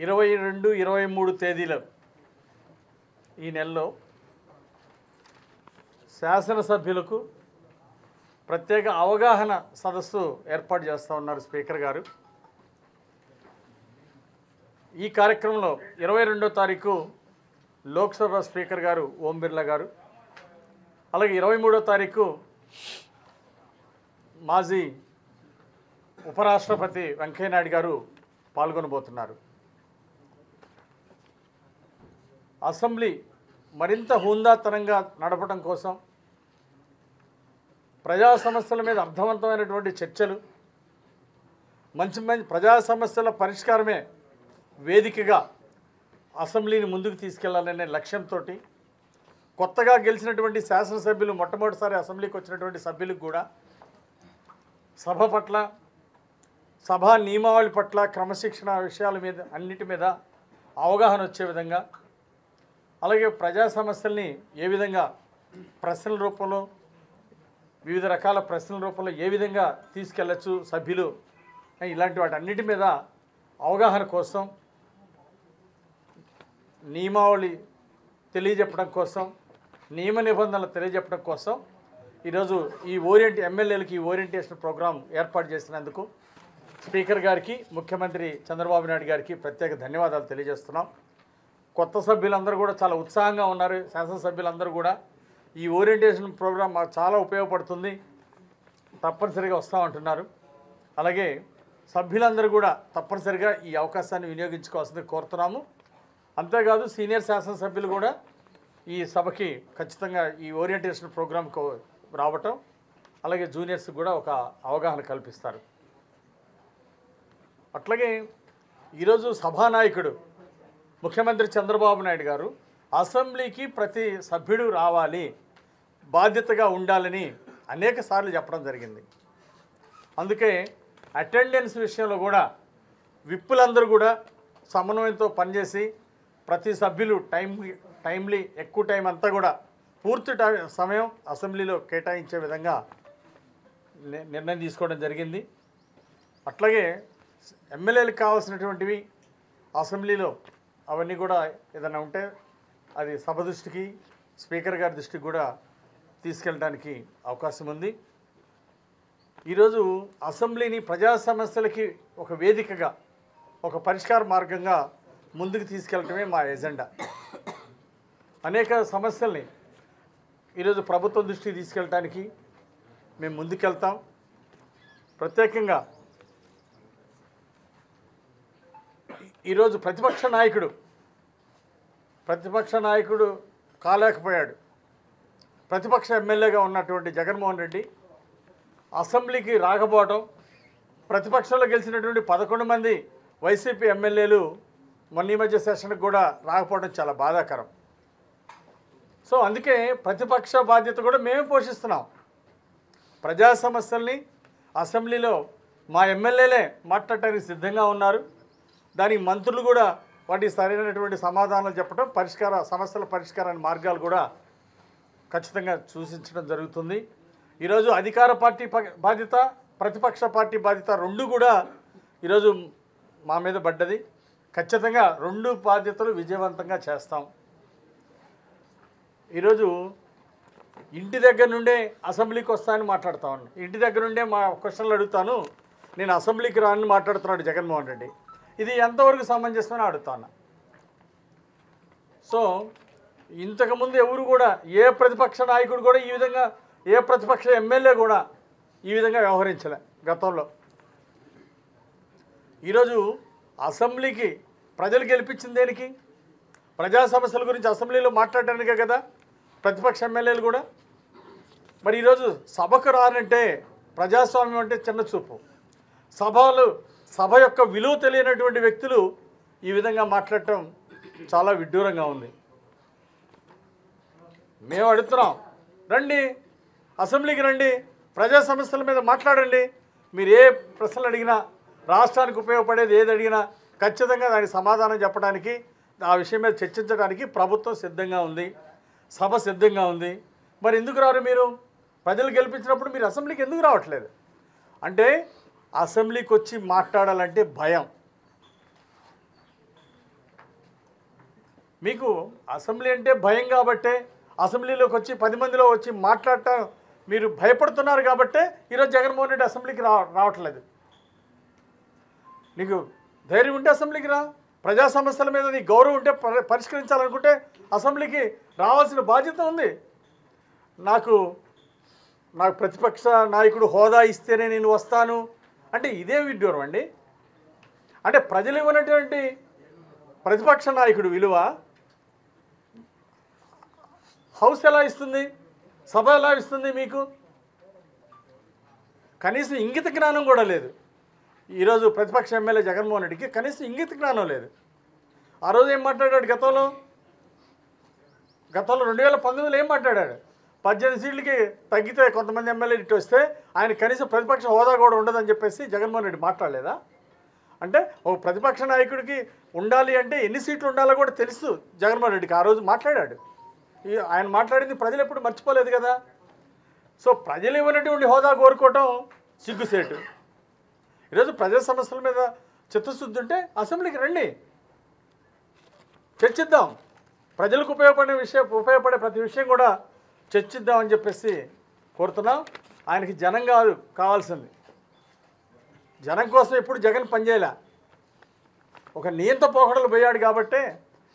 22, 23 తేదీలో ఈ నెలలో శాసనసభ్యులకు ప్రత్యేక అవగాహన సదస్సు ఏర్పాటు చేస్తూ ఉన్నారు స్పీకర్ గారు. ఈ కార్యక్రమంలో 22వ తారీఖు లోక్సభ స్పీకర్ గారు ఓం బిర్లా గారు, అలాగే 23వ తారీఖు మాజీ ఉపరాష్ట్రపతి వెంకయ్యనాయుడు గారు పాల్గొనబోతున్నారు. అసెంబ్లీ మరింత హుందాతనంగా నడపడం కోసం ప్రజా సమస్యల మీద అర్థవంతమైనటువంటి చర్చలు, మంచి ప్రజా సమస్యల పరిష్కారమే వేదికగా అసెంబ్లీని ముందుకు తీసుకెళ్లాలనే లక్ష్యంతో కొత్తగా గెలిచినటువంటి శాసనసభ్యులు, మొట్టమొదటిసారి అసెంబ్లీకి వచ్చినటువంటి సభ్యులకు కూడా సభ పట్ల, సభా నియమావళి పట్ల, క్రమశిక్షణ విషయాల మీద అన్నిటి మీద అవగాహన వచ్చే విధంగా, అలాగే ప్రజా సమస్యల్ని ఏ విధంగా ప్రశ్నల రూపంలో, వివిధ రకాల ప్రశ్నల రూపంలో ఏ విధంగా తీసుకెళ్ళచ్చు సభ్యులు, ఇలాంటి వాటి అన్నిటి మీద అవగాహన కోసం, నియమావళి తెలియజెప్పడం కోసం, నియమ నిబంధనలు తెలియజెప్పడం కోసం ఈరోజు ఎమ్మెల్యేలకి ఈ ఓరియంటేషన్ ప్రోగ్రాం ఏర్పాటు చేసినందుకు స్పీకర్ గారికి, ముఖ్యమంత్రి చంద్రబాబు నాయుడు గారికి ప్రత్యేక ధన్యవాదాలు తెలియజేస్తున్నాం. కొత్త సభ్యులందరూ కూడా చాలా ఉత్సాహంగా ఉన్నారు. శాసనసభ్యులందరూ కూడా ఈ ఓరియంటేషన్ ప్రోగ్రాం మాకు చాలా ఉపయోగపడుతుంది, తప్పనిసరిగా వస్తామంటున్నారు. అలాగే సభ్యులందరూ కూడా తప్పనిసరిగా ఈ అవకాశాన్ని వినియోగించుకోవాల్సింది కోరుతున్నాము. అంతేకాదు సీనియర్ శాసనసభ్యులు కూడా ఈ సభకి ఖచ్చితంగా ఈ ఓరియంటేషన్ ప్రోగ్రాంకు రావటం, అలాగే జూనియర్స్కి కూడా ఒక అవగాహన కల్పిస్తారు. అట్లాగే ఈరోజు సభానాయకుడు ముఖ్యమంత్రి చంద్రబాబు నాయుడు గారు అసెంబ్లీకి ప్రతి సభ్యుడు రావాలి, బాధ్యతగా ఉండాలని అనేక సార్లు చెప్పడం జరిగింది. అందుకే అటెండెన్స్ విషయంలో కూడా విప్పులందరూ కూడా సమన్వయంతో పనిచేసి ప్రతి సభ్యులు టైమ్లీ ఎక్కువ టైం అంతా కూడా పూర్తి సమయం అసెంబ్లీలో కేటాయించే విధంగా నిర్ణయం తీసుకోవడం జరిగింది. అట్లాగే ఎమ్మెల్యేలకు కావాల్సినటువంటివి అసెంబ్లీలో అవన్నీ కూడా ఏదైనా ఉంటే అది సభ దృష్టికి, స్పీకర్ గారి దృష్టికి కూడా తీసుకెళ్ళడానికి అవకాశం ఉంది. ఈరోజు అసెంబ్లీని ప్రజా సమస్యలకి ఒక వేదికగా, ఒక పరిష్కార మార్గంగా ముందుకు తీసుకెళ్ళటమే మా ఎజెండా. అనేక సమస్యల్ని ఈరోజు ప్రభుత్వం దృష్టికి తీసుకెళ్ళటానికి మేము ముందుకెళ్తాం. ప్రత్యేకంగా ఈరోజు ప్రతిపక్ష నాయకుడు కాలేకపోయాడు. ప్రతిపక్ష ఎమ్మెల్యేగా ఉన్నటువంటి జగన్మోహన్ రెడ్డి అసెంబ్లీకి రాకపోవడం, ప్రతిపక్షంలో గెలిచినటువంటి 11 మంది వైసీపీ ఎమ్మెల్యేలు మొన్న ఈ మధ్య సెషన్కి కూడా రాకపోవడం చాలా బాధాకరం. సో అందుకే ప్రతిపక్ష బాధ్యత కూడా మేమే పోషిస్తున్నాం. ప్రజా సమస్యల్ని అసెంబ్లీలో మా ఎమ్మెల్యేలే మాట్లాడటానికి సిద్ధంగా ఉన్నారు. దానికి మంత్రులు కూడా వాటికి సరైనటువంటి సమాధానాలు చెప్పడం, సమస్యల పరిష్కారాన్ని మార్గాలు కూడా ఖచ్చితంగా సూచించడం జరుగుతుంది. ఈరోజు అధికార పార్టీ బాధ్యత, ప్రతిపక్ష పార్టీ బాధ్యత రెండు కూడా ఈరోజు మా మీద పడ్డది. ఖచ్చితంగా రెండు బాధ్యతలు విజయవంతంగా చేస్తాం. ఈరోజు ఇంటి దగ్గర నుండే అసెంబ్లీకి వస్తానని మాట్లాడుతా ఉన్నాను. ఇంటి దగ్గర నుండే మా క్వశ్చన్లు అడుగుతాను, నేను అసెంబ్లీకి రానని మాట్లాడుతున్నాడు జగన్మోహన్ రెడ్డి. ఇది ఎంతవరకు సమంజసమని అడుగుతాను. సో ఇంతకుముందు ఎవరు కూడా, ఏ ప్రతిపక్ష నాయకుడు కూడా ఈ విధంగా, ఏ ప్రతిపక్ష ఎమ్మెల్యే కూడా ఈ విధంగా వ్యవహరించలే గతంలో. ఈరోజు అసెంబ్లీకి ప్రజలు గెలిపించింది దేనికి? ప్రజా సమస్యల గురించి అసెంబ్లీలో మాట్లాడడానికే కదా ప్రతిపక్ష ఎమ్మెల్యేలు కూడా. మరి ఈరోజు సభకు రానంటే ప్రజాస్వామ్యం అంటే చిన్న చూపు. సభ యొక్క విలువ తెలియనటువంటి వ్యక్తులు ఈ విధంగా మాట్లాడటం చాలా విడ్డూరంగా ఉంది. మేము అడుగుతున్నాం, రండి అసెంబ్లీకి రండి, ప్రజా సమస్యల మీద మాట్లాడండి. మీరు ఏ ప్రశ్నలు అడిగినా, రాష్ట్రానికి ఉపయోగపడేది ఏది అడిగినా ఖచ్చితంగా దానికి సమాధానం చెప్పడానికి, ఆ విషయం మీద చర్చించడానికి ప్రభుత్వం సిద్ధంగా ఉంది, సభ సిద్ధంగా ఉంది. మరి ఎందుకు రారు మీరు? ప్రజలు గెలిపించినప్పుడు మీరు అసెంబ్లీకి ఎందుకు రావట్లేదు? అంటే అసెంబ్లీకి వచ్చి మాట్లాడాలంటే భయం. మీకు అసెంబ్లీ అంటే భయం కాబట్టే అసెంబ్లీలోకి వచ్చి 10 మందిలో వచ్చి మాట్లాడటం మీరు భయపడుతున్నారు కాబట్టే ఈరోజు జగన్మోహన్ రెడ్డి అసెంబ్లీకి రావట్లేదు. నీకు ధైర్యం ఉంటే అసెంబ్లీకి రా. ప్రజా సమస్యల మీద నీ గౌరవం ఉంటే పరిష్కరించాలనుకుంటే అసెంబ్లీకి రావాల్సిన బాధ్యత ఉంది. నాకు ప్రతిపక్ష నాయకుడు హోదా ఇస్తేనే నేను వస్తాను అంటే ఇదే విడ్డూరం అండి. అంటే ప్రజలు ఇవ్వనటువంటి ప్రతిపక్ష నాయకుడు విలువ హౌస్ ఎలా ఇస్తుంది, సభ ఎలా ఇస్తుంది? మీకు కనీసం ఇంగిత జ్ఞానం కూడా లేదు. ఈరోజు ప్రతిపక్ష ఎమ్మెల్యే జగన్మోహన్ రెడ్డికి కనీసం ఇంగిత జ్ఞానం లేదు. ఆ రోజు ఏం మాట్లాడాడు? గతంలో 2019లో ఏం మాట్లాడాడు? 18 సీట్లకి తగ్గితే కొంతమంది ఎమ్మెల్యేలు ఇటు వస్తే ఆయన కనీసం ప్రతిపక్ష హోదా కూడా ఉండదని చెప్పేసి జగన్మోహన్ రెడ్డి మాట్లాడలేదా? అంటే ఒక ప్రతిపక్ష నాయకుడికి ఉండాలి అంటే ఎన్ని సీట్లు ఉండాలో కూడా తెలుసు జగన్మోహన్ రెడ్డికి. ఆ రోజు మాట్లాడాడు. ఆయన మాట్లాడింది ప్రజలు ఎప్పుడు మర్చిపోలేదు కదా. సో ప్రజలు ఇవ్వనటువంటి హోదా కోరుకోవటం సిగ్గుసేటు. ఈరోజు ప్రజా సమస్యల మీద చిత్తశుద్ధి ఉంటే అసెంబ్లీకి రండి, చర్చిద్దాం. ప్రజలకు ఉపయోగపడే ప్రతి విషయం కూడా చర్చిద్దామని చెప్పేసి కోరుతున్నాం. ఆయనకి జనం కావాల్సింది. జనం కోసం ఎప్పుడు జగన్ పనిచేయలే. ఒక నియంత పోకడలు పోయాడు కాబట్టే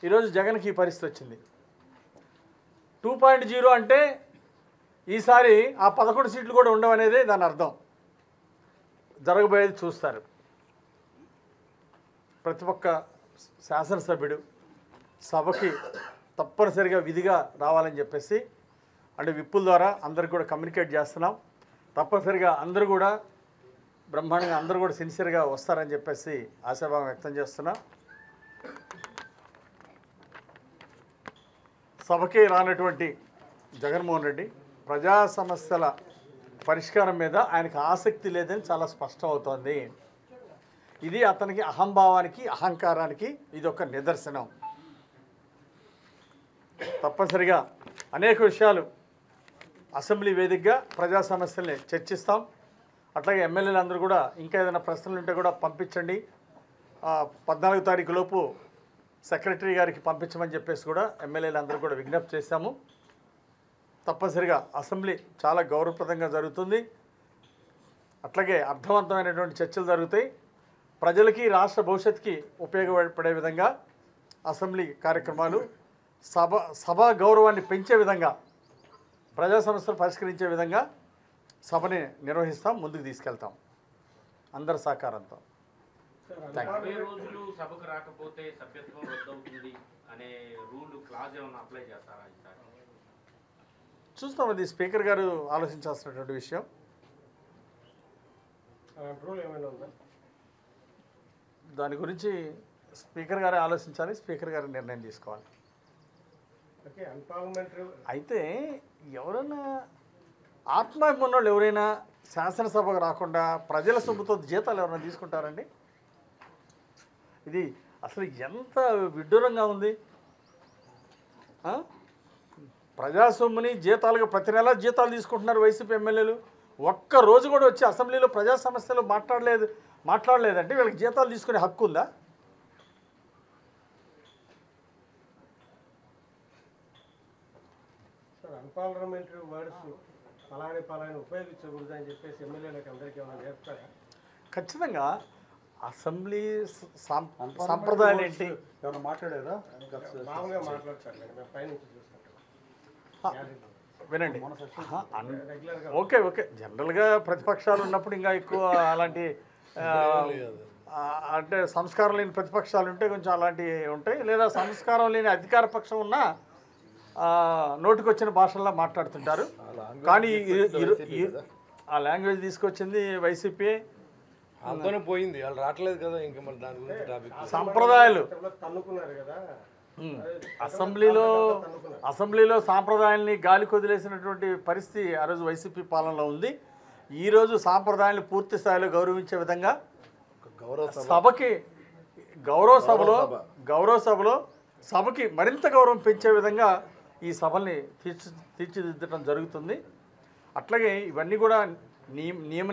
ఈరోజు జగన్కి ఈ పరిస్థితి వచ్చింది. 2.0 అంటే ఈసారి ఆ 11 సీట్లు కూడా ఉండవనేదే దాని అర్థం. జరగబోయేది చూస్తారు. ప్రతి ఒక్క శాసనసభ్యుడు సభకి తప్పనిసరిగా విధిగా రావాలని చెప్పేసి అంటే విప్పుల ద్వారా అందరికి కూడా కమ్యూనికేట్ చేస్తున్నాం. తప్పనిసరిగా అందరూ కూడా బ్రహ్మాండంగా అందరూ కూడా సిన్సియర్గా వస్తారని చెప్పేసి ఆశాభావం వ్యక్తం చేస్తున్నాం. సభకి రానటువంటి జగన్మోహన్ రెడ్డి ప్రజా సమస్యల పరిష్కారం మీద ఆయనకు ఆసక్తి లేదని చాలా స్పష్టం అవుతోంది. ఇది అతనికి అహంభావానికి అహంకారానికి ఇది ఒక నిదర్శనం. తప్పనిసరిగా అనేక విషయాలు అసెంబ్లీ వేదికగా ప్రజా సమస్యల్ని చర్చిస్తాం. అట్లాగే ఎమ్మెల్యేలు అందరూ కూడా ఇంకా ఏదైనా ప్రశ్నలు ఉంటే కూడా పంపించండి. 14 తారీఖు లోపు సెక్రటరీ గారికి పంపించమని చెప్పేసి కూడా ఎమ్మెల్యేలు అందరూ కూడా విజ్ఞప్తి చేశాము. తప్పనిసరిగా అసెంబ్లీ చాలా గౌరవప్రదంగా జరుగుతుంది. అట్లాగే అర్థవంతమైనటువంటి చర్చలు జరుగుతాయి. ప్రజలకి రాష్ట్ర భవిష్యత్తుకి ఉపయోగపడే విధంగా అసెంబ్లీ కార్యక్రమాలు సభ గౌరవాన్ని పెంచే విధంగా ప్రజా సమస్యలు పరిష్కరించే విధంగా సభని నిర్వహిస్తాం, ముందుకు తీసుకెళ్తాం అందరి సహకారంతో. రోజులు సభకు రాకపోతే సభ్యత్వం రద్దవుతుంది అనే రూల్ క్లాజ్ ఏమైనా అప్లై చేస్తారా? చూస్తాం, అది స్పీకర్ గారు ఆలోచించాల్సినటువంటి విషయం. దాని గురించి స్పీకర్ గారే ఆలోచించాలి, స్పీకర్ గారు నిర్ణయం తీసుకోవాలి. అయితే ఎవరైనా ఆత్మాభిమానం వాళ్ళు ఎవరైనా శాసనసభకు రాకుండా ప్రజల సొమ్ముతో జీతాలు ఎవరైనా తీసుకుంటారండి? ఇది అసలు ఎంత విడ్డూరంగా ఉంది. ప్రజా సొమ్ముని జీతాలుగా ప్రతి నెల జీతాలు తీసుకుంటున్నారు వైసీపీ ఎమ్మెల్యేలు. ఒక్క రోజు కూడా వచ్చి అసెంబ్లీలో ప్రజా సమస్యలు మాట్లాడలేదంటే వీళ్ళకి జీతాలు తీసుకునే హక్కు ఉందా? అన్పార్లమెంటరీ వర్డ్స్ పలాని ఉపయోగించకూడదు అని చెప్పేసి ఎమ్మెల్యేలకు అందరికీ ఏమైనా చెప్తారా? ఖచ్చితంగా అసెంబ్లీ సాంప్రదాయాలు ఏంటి మాట్లాడేదా? మామూలుగా మాట్లాడతారు, పైనుంచి చూసుకుంటారు. వినండి, ఓకే జనరల్గా ప్రతిపక్షాలు ఉన్నప్పుడు ఇంకా ఎక్కువ అలాంటి అంటే సంస్కారం లేని ప్రతిపక్షాలు ఉంటే కొంచెం అలాంటివి ఉంటాయి. లేదా సంస్కారం లేని అధికార పక్షం ఉన్నా నోటికొచ్చిన భాషల్లో మాట్లాడుతుంటారు. కానీ ఆ లాంగ్వేజ్ తీసుకొచ్చింది వైసీపీ. అంతనే పోయింది, వాళ్ళు రావట్లేదు కదా. ఇంకా మరి దాని గురించి టాపిక్ సాంప్రదాయాలు కదా అసెంబ్లీలో సాంప్రదాయాల్ని గాలి కొదిలేసినటువంటి పరిస్థితి ఆ రోజు వైసీపీ పాలనలో ఉంది. ఈరోజు సాంప్రదాయాన్ని పూర్తి స్థాయిలో గౌరవించే విధంగా సభకి గౌరవ సభలో సభకి మరింత గౌరవం పెంచే విధంగా ఈ సభల్ని తీర్చిదిద్దడం జరుగుతుంది. అట్లాగే ఇవన్నీ కూడా నియమ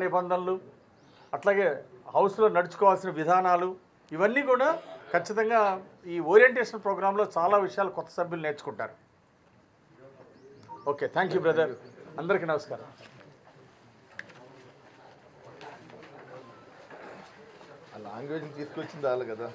నిబంధనలు, అట్లాగే హౌస్లో నడుచుకోవాల్సిన విధానాలు ఇవన్నీ కూడా ఖచ్చితంగా ఈ ఓరియంటేషన్ ప్రోగ్రాంలో చాలా విషయాలు కొత్త సభ్యులు నేర్చుకుంటారు. Okay, thank you brother. అందరికీ నమస్కారం. ఆ లాంగ్వేజ్ని తీసుకొచ్చింది వాళ్ళు కదా.